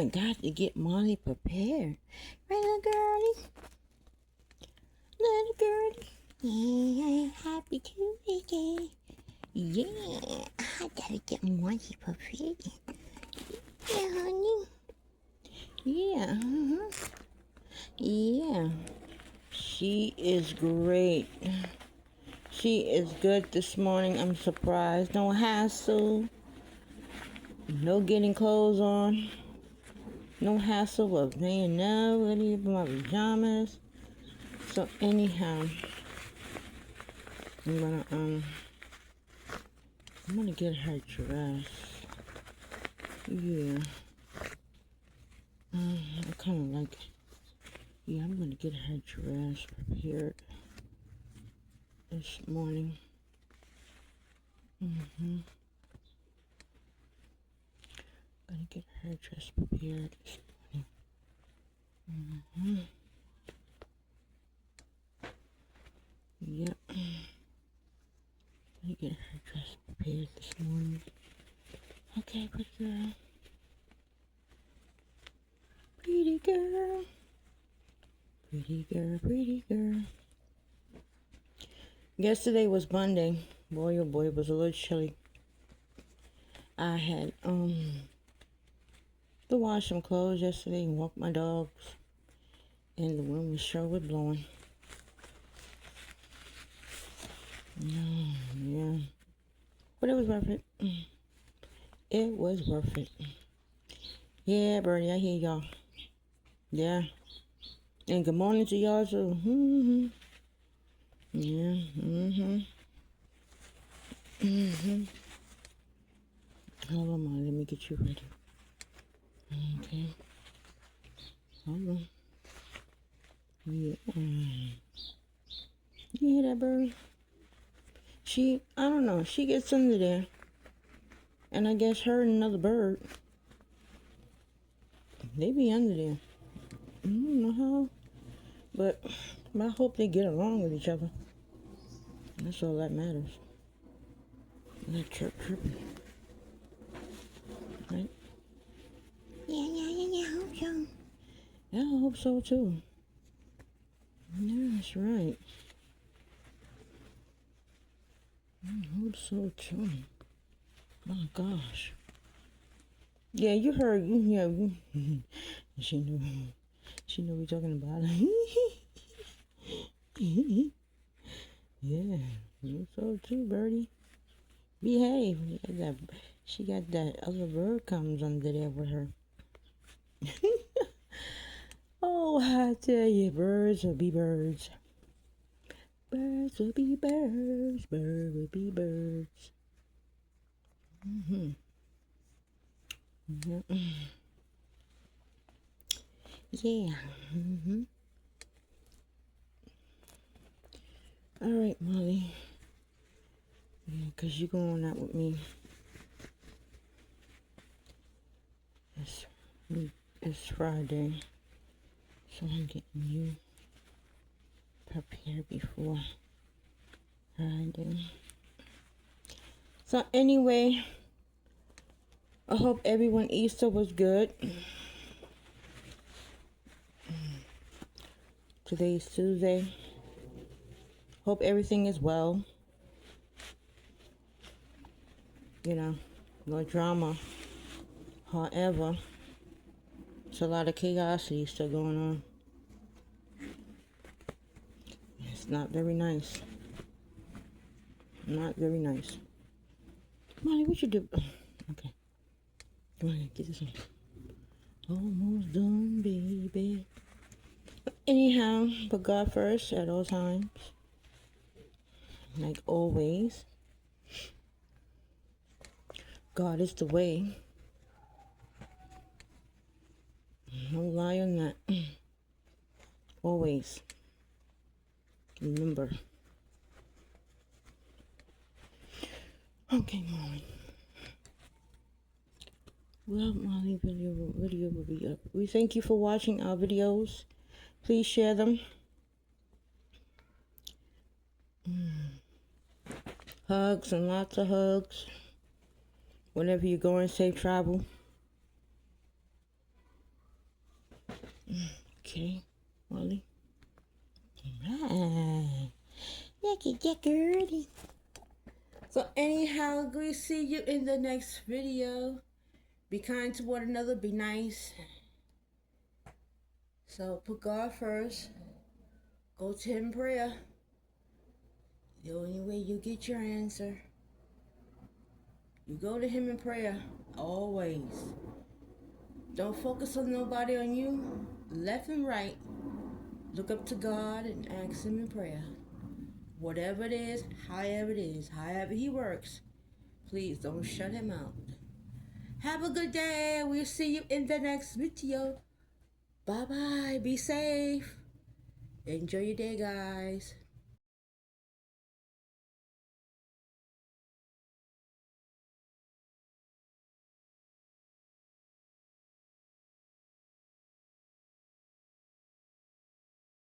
I got to get Molly prepared. Right, little girlie? Little girlie? Yeah, happy Tuesday. Yeah, I gotta get Molly prepared. Yeah, honey. Yeah, Yeah. She is great. She is good this morning. I'm surprised. No hassle. No getting clothes on. No hassle of laying up, ready in my pajamas. So anyhow, I'm gonna get her dressed. Yeah. I kind of like. Yeah, I'm gonna get her dressed, prepared this morning. Gonna get her dress prepared this morning. Yep. Gonna get her dress prepared this morning. Okay, pretty girl. Pretty girl. Pretty girl, pretty girl. Yesterday was Monday. Boy, oh boy, it was a little chilly. I had to wash some clothes yesterday and walk my dogs. And the wind was sure was blowing. Yeah. But it was worth it. It was worth it. Yeah, Bernie, I hear y'all. Yeah. And good morning to y'all too. Yeah. Hold on, Mom. Let me get you ready. Okay. Hold on. Yeah. You hear that bird? I don't know. She gets under there. And I guess her and another bird, they be under there. I don't know how. But I hope they get along with each other. That's all that matters. That chirping. Right? Yeah, I hope so. Yeah, I hope so too. Yeah, that's right. I hope so too. My gosh. Yeah, you heard. She knew. She knew we talking about her. Yeah, you so too, Birdie. Behave. She got that other bird comes under there with her. Oh, I tell you, birds will be birds. Birds will be birds. Birds will be birds. Yeah. All right, Molly. Yeah, 'cause you're going out with me. It's Friday. So I'm getting you prepared before Friday. So anyway, I hope everyone Easter was good. Today's Tuesday. Hope everything is well. No drama. However, it's a lot of chaos still going on. It's not very nice. Not very nice. Molly, what you do? Okay. Come on, get this one. Almost done, baby. Anyhow, put God first at all times. Like always. God is the way. No lie on that. Always. Remember. Okay, Molly. Well, Molly, video will be up. We thank you for watching our videos. Please share them. Hugs and lots of hugs. Whenever you're going, safe travel. kidding? Really? Alright. Yucky, yucky. So anyhow, we see you in the next video. Be kind to one another. Be nice. So put God first. Go to Him in prayer. The only way you get your answer. You go to Him in prayer. Always. Don't focus on nobody, on you. Left and right. Look up to God and ask Him in prayer. Whatever it is, however He works, please don't shut Him out. Have a good day. We'll see you in the next video. Bye-bye. Be safe. Enjoy your day, guys.